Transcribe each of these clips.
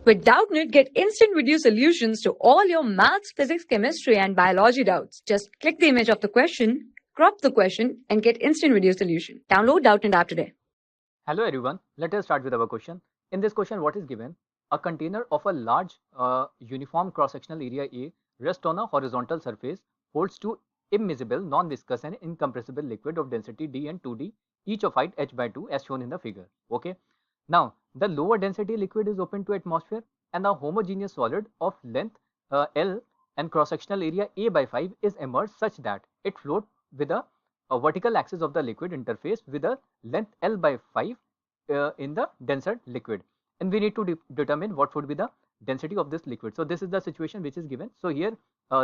With Doubtnut, get instant video solutions to all your maths, physics, chemistry, and biology doubts. Just click the image of the question, crop the question, and get instant video solution. Download Doubtnut app today. Hello everyone, let us start with our question. In this question, what is given? A container of a large uniform cross-sectional area A rests on a horizontal surface, holds two immiscible, non-viscous and incompressible liquid of density D and 2D, each of height h by 2 as shown in the figure. Okay. Now, the lower density liquid is open to atmosphere and a homogeneous solid of length L and cross-sectional area A by 5 is immersed such that it floats with a vertical axis of the liquid interface with a length L by 5 in the denser liquid, and we need to determine what would be the density of this liquid. So this is the situation which is given. So here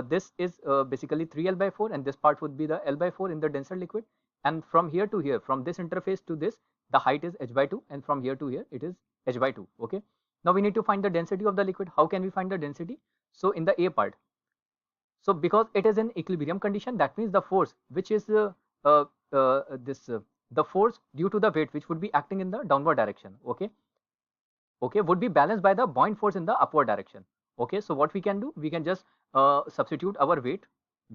this is basically 3L by 4 and this part would be the L by 4 in the denser liquid, and from here to here, from this interface to this, the height is h by 2, and from here to here it is h by 2. Okay, now we need to find the density of the liquid. How can we find the density? So in the A part, so because it is in equilibrium condition, that means the force which is the force due to the weight which would be acting in the downward direction, okay, would be balanced by the buoyant force in the upward direction. Okay, so what we can do, we can just substitute our weight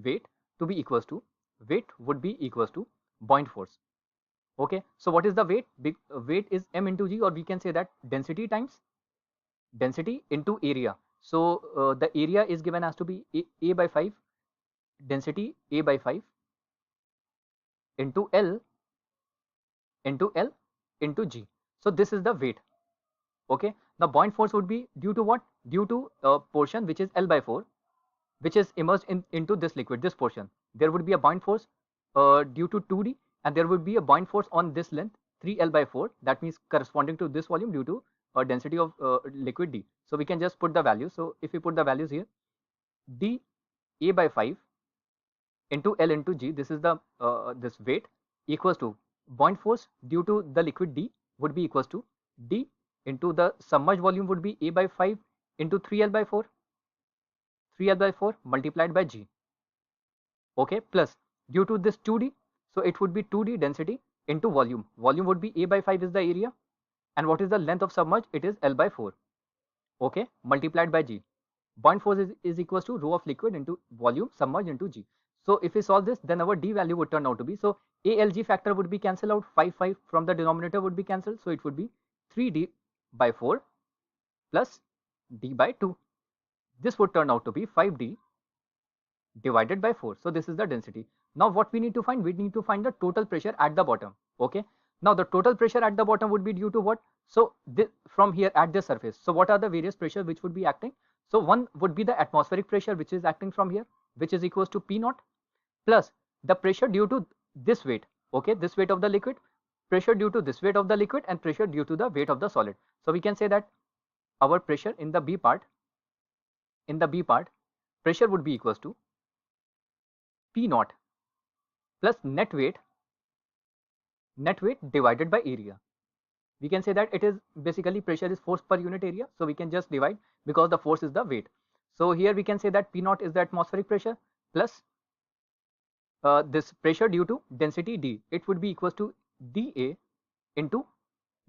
to be equals to, weight would be equals to buoyant force. Okay, so what is the weight? Weight is m into g, or we can say that density times density into area. So the area is given as to be a by 5, density a by 5 into L into G. So this is the weight. Okay, the buoyant force would be due to what? Due to a portion which is L by 4, which is immersed into this liquid, this portion. There would be a buoyant force due to 2D, and there would be a buoyant force on this length 3L by 4, that means corresponding to this volume due to a density of liquid D. So we can just put the values. So if we put the values here, D A by 5 into L into G, this is the this weight, equals to buoyant force due to the liquid D would be equals to D into the submerged volume would be A by 5 into 3L by 4 multiplied by G. Okay, plus due to this 2D, so it would be 2D density into volume. Volume would be A by 5 is the area, and what is the length of submerged? It is L by 4. Okay, multiplied by G. Buoyant force is equals to rho of liquid into volume submerged into G. So if we solve this, then our D value would turn out to be, so ALG factor would be cancelled out, 5 from the denominator would be cancelled, so it would be 3D by 4 plus D by 2. This would turn out to be 5D divided by 4. So this is the density. Now what we need to find? We need to find the total pressure at the bottom. Okay, now the total pressure at the bottom would be due to what? So this, from here at this surface, so what are the various pressures which would be acting? So one would be the atmospheric pressure which is acting from here, which is equals to P naught, plus the pressure due to this weight, okay, this weight of the liquid, pressure due to this weight of the liquid, and pressure due to the weight of the solid. So we can say that our pressure in the B part, pressure would be equals to P naught plus net weight divided by area. We can say that it is basically pressure is force per unit area, so we can just divide because the force is the weight. So here we can say that P naught is the atmospheric pressure plus this pressure due to density D, it would be equals to dA into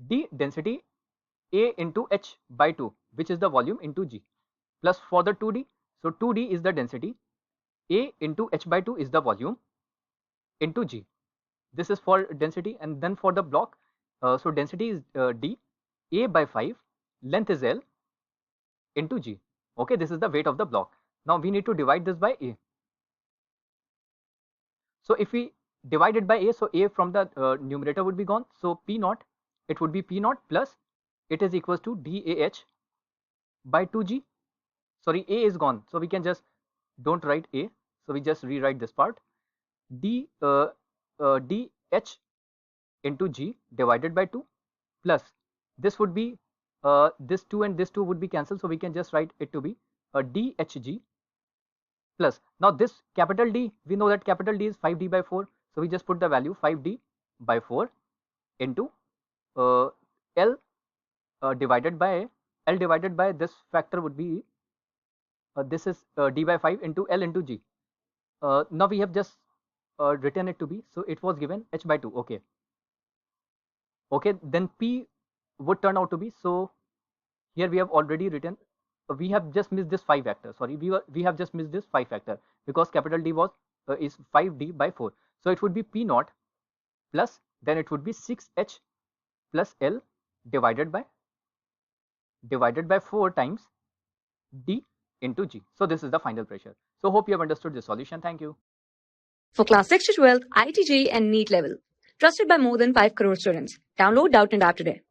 D density A into H by 2, which is the volume, into G, plus for the 2D, so 2D is the density, A into H by 2 is the volume, into G. This is for density, and then for the block, so density is D, A by 5, length is L, into G. Okay, this is the weight of the block. Now we need to divide this by A. So if we divide it by A, so A from the numerator would be gone. So P naught, it would be P naught plus, it is equals to DAH by 2G. Sorry, A is gone, so we can just don't write A. So we just rewrite this part. DH into G divided by 2 plus this would be this 2 and this 2 would be cancelled. So we can just write it to be DHG plus, now this capital D, we know that capital D is 5D by 4, so we just put the value 5D by 4 into L divided by this factor would be this is D by 5 into L into G. Now we have just written it to be, so it was given H by 2. Okay, then P would turn out to be, so Here we have already written, we have just missed this 5 factor. Sorry, we have just missed this 5 factor because capital D was is 5D by 4. So it would be P naught plus, then it would be 6H plus L divided by 4 times D into G. So this is the final pressure. So hope you have understood this solution. Thank you. For class 6 to 12, IIT JEE and NEET level. Trusted by more than 5 crore students. Download Doubtnut app today.